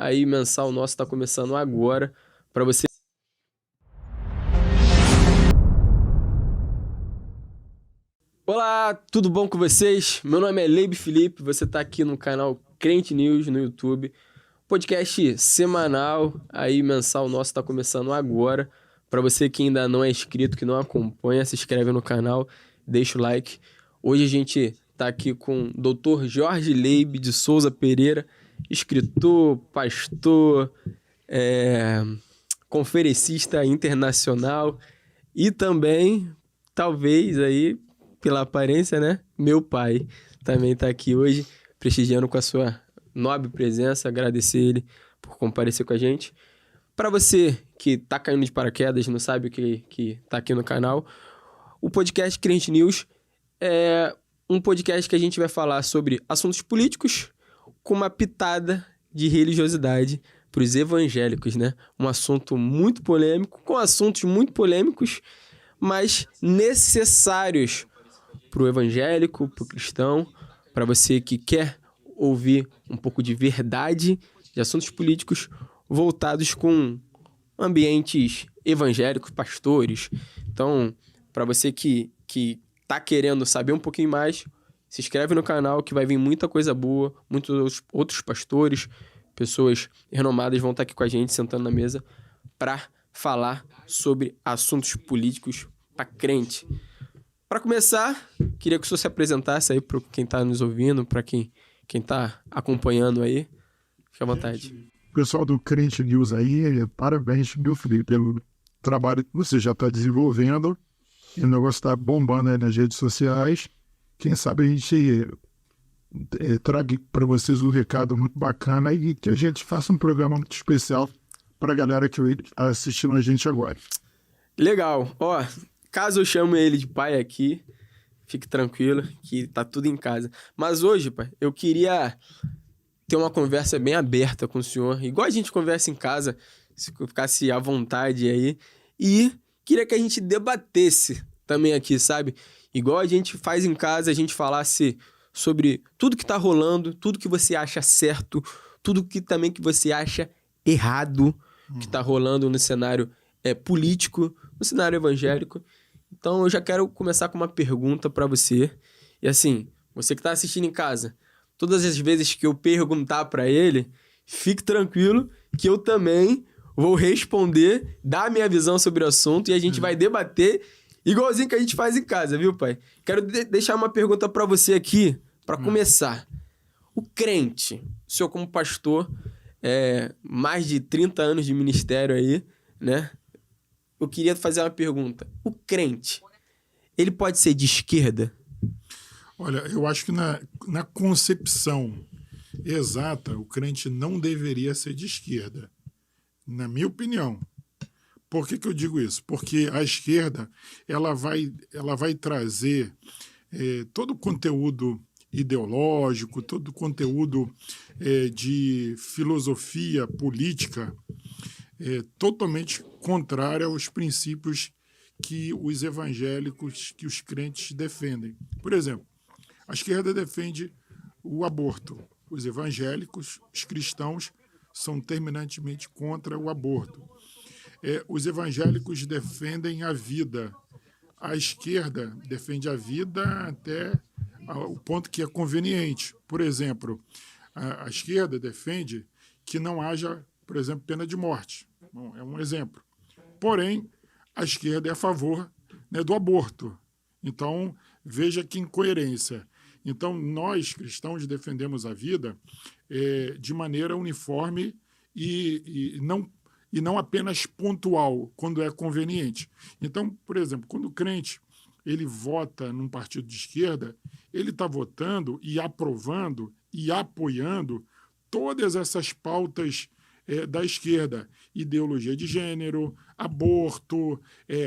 aí mensal nosso está começando agora para você. Olá, tudo bom com vocês? Meu nome é Leib Felipe, você está aqui no canal Crente News no YouTube. Podcast semanal, aí mensal nosso está começando agora. Para você que ainda não é inscrito, que não acompanha, se inscreve no canal, deixa o like. Hoje a gente está aqui com o Dr. Jorge Leib de Souza Pereira, escritor, pastor, conferencista internacional e também, talvez aí, pela aparência, né? Meu pai também está aqui hoje, prestigiando com a sua nobre presença, agradecer ele por comparecer com a gente. Para você que tá caindo de paraquedas, não sabe o que tá aqui no canal, o podcast Crente News é um podcast que a gente vai falar sobre assuntos políticos com uma pitada de religiosidade para os evangélicos, né? Um assunto muito polêmico, com assuntos muito polêmicos, mas necessários para o evangélico, para o cristão, para você que quer ouvir um pouco de verdade de assuntos políticos voltados com ambientes evangélicos, pastores. Então, para você que tá querendo saber um pouquinho mais, se inscreve no canal que vai vir muita coisa boa, muitos outros pastores, pessoas renomadas vão estar aqui com a gente, sentando na mesa, para falar sobre assuntos políticos para crente. Para começar, queria que o senhor se apresentasse aí para quem está nos ouvindo, para quem está acompanhando aí. Fique à vontade. Pessoal do Crente News aí, parabéns, meu filho, pelo trabalho que você já está desenvolvendo. E o negócio está bombando aí nas redes sociais. Quem sabe a gente traga para vocês um recado muito bacana e que a gente faça um programa muito especial para a galera que está assistindo a gente agora. Legal. Ó, caso eu chame ele de pai aqui, fique tranquilo que tá tudo em casa. Mas hoje, pai, eu queria ter uma conversa bem aberta com o senhor, igual a gente conversa em casa, se ficasse à vontade aí, e queria que a gente debatesse também aqui, sabe? Igual a gente faz em casa, a gente falasse sobre tudo que tá rolando, tudo que você acha certo, tudo que também que você acha errado, que tá rolando no cenário político, no cenário evangélico. Então eu já quero começar com uma pergunta para você. E assim, você que tá assistindo em casa, todas as vezes que eu perguntar para ele, fique tranquilo que eu também vou responder, dar a minha visão sobre o assunto e a gente vai debater igualzinho que a gente faz em casa, viu, pai? Quero deixar uma pergunta para você aqui, para começar. O crente, o senhor como pastor, mais de 30 anos de ministério aí, né? Eu queria fazer uma pergunta. O crente, ele pode ser de esquerda? Olha, eu acho que na concepção exata, o crente não deveria ser de esquerda, na minha opinião. Por que eu digo isso? Porque a esquerda ela vai trazer todo o conteúdo ideológico, todo o conteúdo de filosofia política totalmente contrário aos princípios que os evangélicos, que os crentes defendem. Por exemplo, a esquerda defende o aborto. Os evangélicos, os cristãos, são terminantemente contra o aborto. Os evangélicos defendem a vida. A esquerda defende a vida até o ponto que é conveniente. Por exemplo, a esquerda defende que não haja, por exemplo, pena de morte. Bom, é um exemplo. Porém, a esquerda é a favor, né, do aborto. Então, veja que incoerência. Então, nós, cristãos, defendemos a vida de maneira uniforme e não apenas pontual, quando é conveniente. Então, por exemplo, quando o crente ele vota num partido de esquerda, ele está votando e aprovando e apoiando todas essas pautas da esquerda, ideologia de gênero, aborto,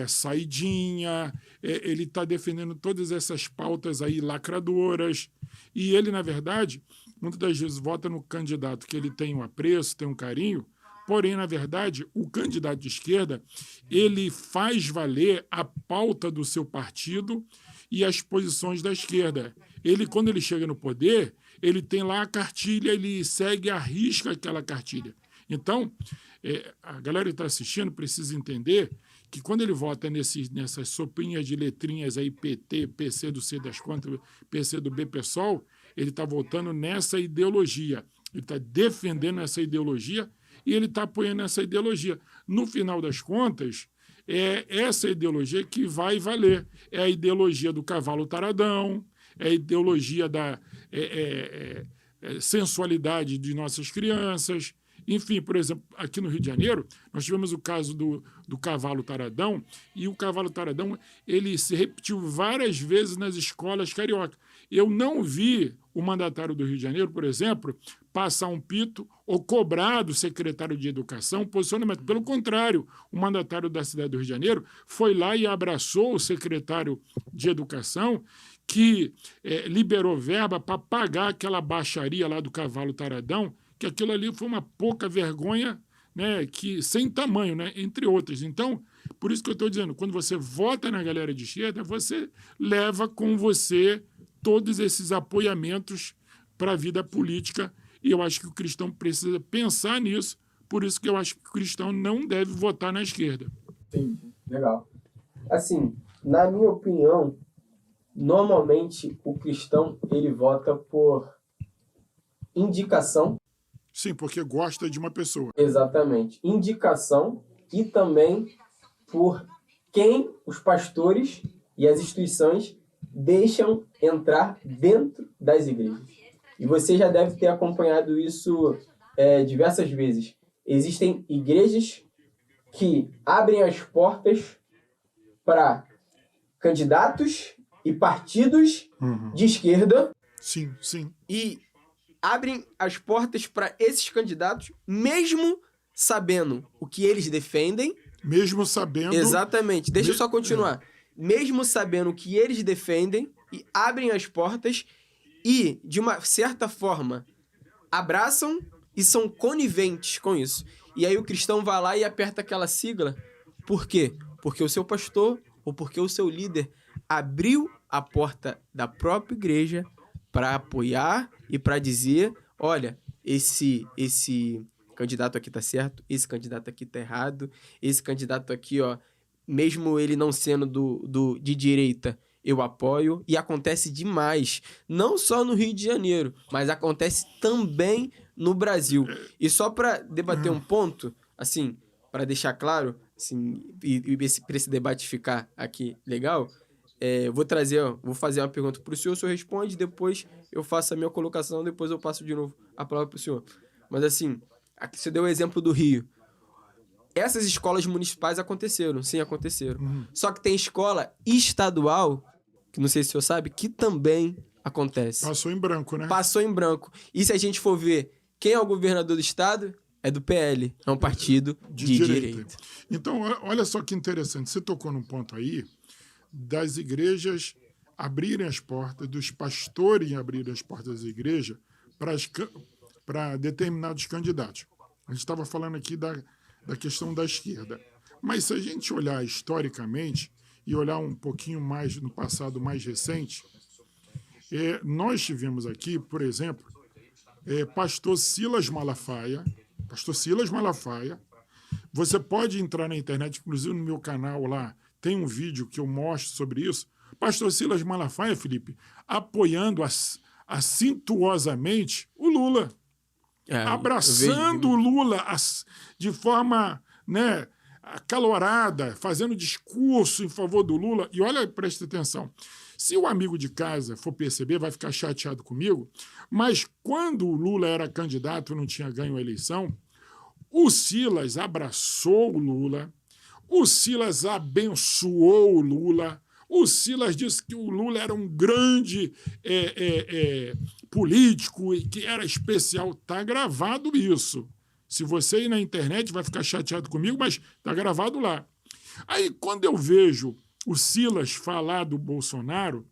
saidinha, ele está defendendo todas essas pautas aí lacradoras, e ele, na verdade, muitas das vezes vota no candidato que ele tem um apreço, tem um carinho, porém, na verdade, o candidato de esquerda, ele faz valer a pauta do seu partido e as posições da esquerda. Ele, quando ele chega no poder, ele tem lá a cartilha, ele segue à risca aquela cartilha. Então, a galera que está assistindo precisa entender que quando ele vota nessas sopinhas de letrinhas aí, PT, PC do C das contas, PC do B PSOL, ele está votando nessa ideologia. Ele está defendendo essa ideologia e ele está apoiando essa ideologia. No final das contas, é essa ideologia que vai valer. É a ideologia do cavalo taradão, é a ideologia da sensualidade de nossas crianças. Enfim, por exemplo, aqui no Rio de Janeiro, nós tivemos o caso do cavalo taradão, e o cavalo taradão ele se repetiu várias vezes nas escolas cariocas. Eu não vi o mandatário do Rio de Janeiro, por exemplo, passar um pito ou cobrar do secretário de Educação posicionamento. Pelo contrário, o mandatário da cidade do Rio de Janeiro foi lá e abraçou o secretário de Educação, que liberou verba para pagar aquela baixaria lá do cavalo taradão, que aquilo ali foi uma pouca vergonha, né, que, sem tamanho, né, entre outras. Então, por isso que eu estou dizendo, quando você vota na galera de esquerda, você leva com você todos esses apoiamentos para a vida política, e eu acho que o cristão precisa pensar nisso, por isso que eu acho que o cristão não deve votar na esquerda. Entendi, legal. Assim, na minha opinião, normalmente o cristão ele vota por indicação. Sim, porque gosta de uma pessoa. Exatamente. Indicação e também por quem os pastores e as instituições deixam entrar dentro das igrejas. E você já deve ter acompanhado isso diversas vezes. Existem igrejas que abrem as portas para candidatos e partidos de esquerda. Sim, sim. E abrem as portas para esses candidatos, mesmo sabendo o que eles defendem. Mesmo sabendo... Exatamente. Deixa eu só continuar. Mesmo sabendo o que eles defendem, e abrem as portas e, de uma certa forma, abraçam e são coniventes com isso. E aí o cristão vai lá e aperta aquela sigla. Por quê? Porque o seu pastor ou porque o seu líder abriu a porta da própria igreja para apoiar e para dizer, olha, esse candidato aqui tá certo, esse candidato aqui tá errado, esse candidato aqui, ó, mesmo ele não sendo de direita, eu apoio. E acontece demais, não só no Rio de Janeiro, mas acontece também no Brasil. E só para debater um ponto, assim, para deixar claro, assim, e para esse debate ficar aqui legal, vou fazer uma pergunta para o senhor responde, depois eu faço a minha colocação, depois eu passo de novo a palavra para o senhor. Mas assim, aqui você deu o exemplo do Rio. Essas escolas municipais aconteceram, sim, aconteceram. Só que tem escola estadual, que não sei se o senhor sabe, que também acontece. Passou em branco, né? Passou em branco. E se a gente for ver quem é o governador do estado, é do PL, é um partido de direita. Então, olha só que interessante, você tocou num ponto aí, das igrejas abrirem as portas, dos pastores abrirem as portas das igrejas para determinados candidatos. A gente estava falando aqui da questão da esquerda. Mas se a gente olhar historicamente e olhar um pouquinho mais no passado mais recente, nós tivemos aqui, por exemplo, pastor Silas Malafaia. Pastor Silas Malafaia. Você pode entrar na internet, inclusive no meu canal lá, tem um vídeo que eu mostro sobre isso. Pastor Silas Malafaia, Felipe, apoiando acintuosamente o Lula. Abraçando o Lula de forma, né, acalorada, fazendo discurso em favor do Lula. E olha, presta atenção, se o amigo de casa for perceber, vai ficar chateado comigo, mas quando o Lula era candidato e não tinha ganho a eleição, o Silas abraçou o Lula, o Silas abençoou o Lula, o Silas disse que o Lula era um grande político e que era especial. Está gravado isso. Se você ir na internet vai ficar chateado comigo, mas está gravado lá. Aí, quando eu vejo o Silas falar do Bolsonaro,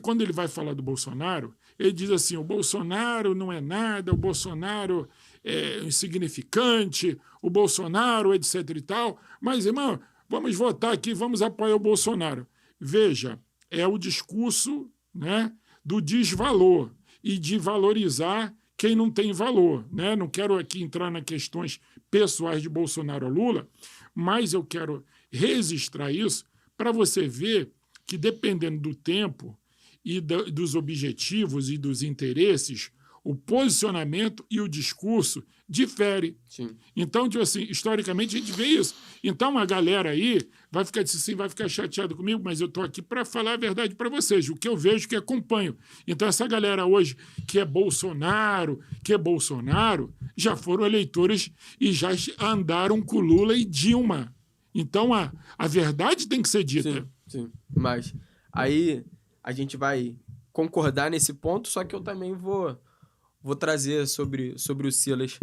quando ele vai falar do Bolsonaro, ele diz assim, o Bolsonaro não é nada, o Bolsonaro é insignificante, o Bolsonaro, etc e tal, mas, irmão, vamos votar aqui, vamos apoiar o Bolsonaro. Veja, é o discurso, né, do desvalor. e de valorizar quem não tem valor, né? Não quero aqui entrar nas questões pessoais de Bolsonaro ou Lula, mas eu quero registrar isso para você ver que, dependendo do tempo e dos objetivos e dos interesses, o posicionamento e o discurso difere. Sim. Então, tipo assim, historicamente a gente vê isso. Então, a galera aí vai ficar assim, vai ficar chateado comigo, mas eu estou aqui para falar a verdade para vocês, o que eu vejo, que acompanho. Então, essa galera hoje que é Bolsonaro, já foram eleitores e já andaram com Lula e Dilma. Então, a verdade tem que ser dita. Sim, sim. Mas aí a gente vai concordar nesse ponto, só que eu também vou trazer sobre o Silas,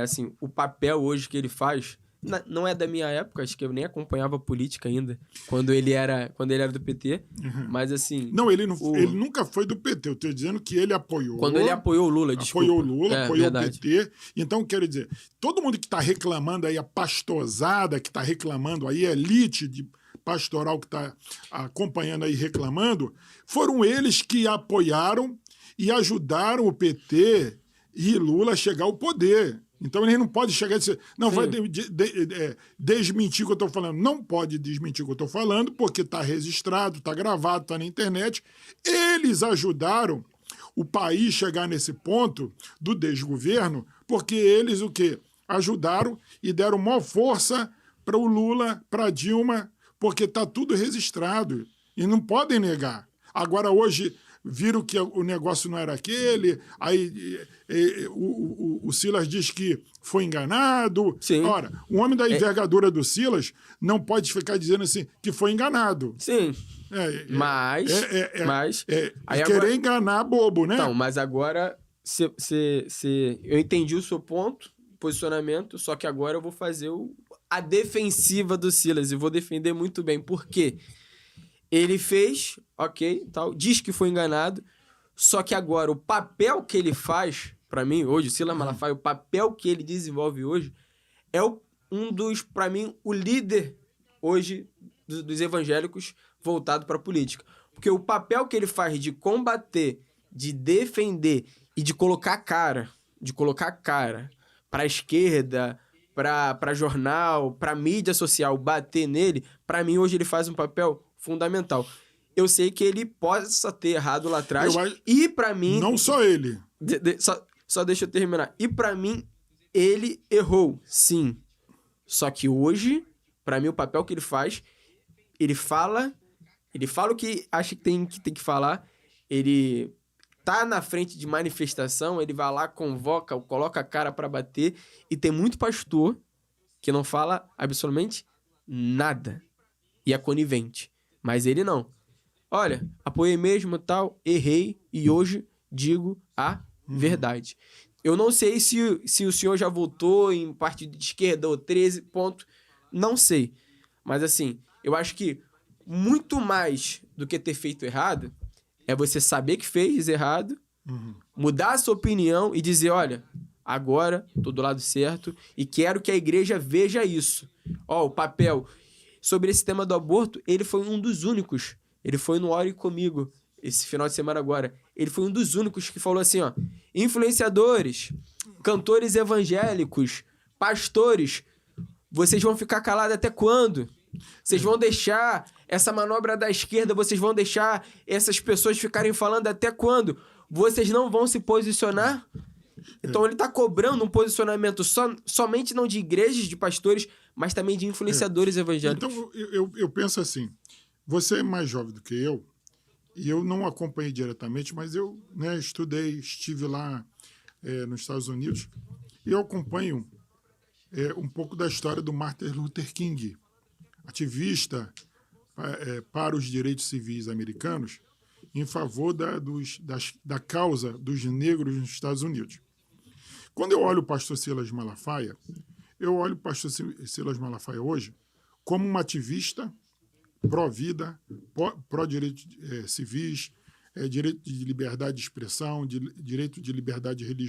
assim, o papel hoje que ele faz. Não é da minha época, acho que eu nem acompanhava a política ainda, quando ele era do PT, mas assim... Não, ele nunca foi do PT, eu estou dizendo que ele apoiou... Quando ele apoiou o Lula, desculpa. Apoiou o Lula, apoiou verdade. o PT. Então, quero dizer, todo mundo que está reclamando aí, a pastosada que está reclamando aí, a elite pastoral que está acompanhando aí, reclamando, foram eles que apoiaram e ajudaram o PT e Lula a chegar ao poder. Então, ele não pode chegar e dizer, não, Sim. vai desmentir o que eu estou falando. Não pode desmentir o que eu estou falando, porque está registrado, está gravado, está na internet. Eles ajudaram o país chegar nesse ponto do desgoverno, porque eles o quê? Ajudaram e deram maior força para o Lula, para a Dilma, porque está tudo registrado e não podem negar. Agora, hoje, viram que o negócio não era aquele, aí o Silas diz que foi enganado. Sim. Ora, um homem da envergadura do Silas não pode ficar dizendo assim que foi enganado. Sim. Mas aí querer agora enganar bobo, né? Então, mas agora eu entendi o seu ponto, posicionamento, só que agora eu vou fazer a defensiva do Silas e vou defender muito bem. Por quê? Ele fez, ok, tal, diz que foi enganado, só que agora o papel que ele faz, para mim, hoje, o Silas Malafaia, o papel que ele desenvolve hoje é um dos, para mim, o líder hoje dos evangélicos voltado para a política. Porque o papel que ele faz de combater, de defender e de colocar cara para a esquerda, para jornal, para mídia social, bater nele, para mim hoje ele faz um papel fundamental. Eu sei que ele possa ter errado lá atrás, e para mim... Não só ele. Só deixa eu terminar. E para mim, ele errou, sim. Só que hoje, para mim, o papel que ele faz, ele fala o que acha que tem que falar, ele tá na frente de manifestação, ele vai lá, convoca, coloca a cara para bater, e tem muito pastor que não fala absolutamente nada e é conivente. Mas ele não. Olha, apoiei mesmo, tal, errei e hoje digo a verdade. Eu não sei se o senhor já votou em partido de esquerda ou 13 pontos, não sei. Mas assim, eu acho que muito mais do que ter feito errado é você saber que fez errado, mudar a sua opinião e dizer, olha, agora tô do lado certo e quero que a igreja veja isso. Ó, o papel sobre esse tema do aborto, ele foi um dos únicos. Ele foi no Ore Comigo, esse final de semana agora. Ele foi um dos únicos que falou assim, ó, influenciadores, cantores evangélicos, pastores, vocês vão ficar calados até quando? Vocês vão deixar essa manobra da esquerda, vocês vão deixar essas pessoas ficarem falando até quando? Vocês não vão se posicionar? Então ele tá cobrando um posicionamento somente não de igrejas, de pastores, mas também de influenciadores evangélicos. Então eu penso assim, você é mais jovem do que eu, e eu não acompanhei diretamente, mas eu estive lá nos Estados Unidos, e eu acompanho um pouco da história do Martin Luther King, ativista para os direitos civis americanos, em favor da causa dos negros nos Estados Unidos. Quando eu olho o pastor Silas Malafaia, eu olho o pastor Silas Malafaia hoje como um ativista pró-vida, pró-direitos civis, direito de liberdade de expressão, direito de liberdade religiosa.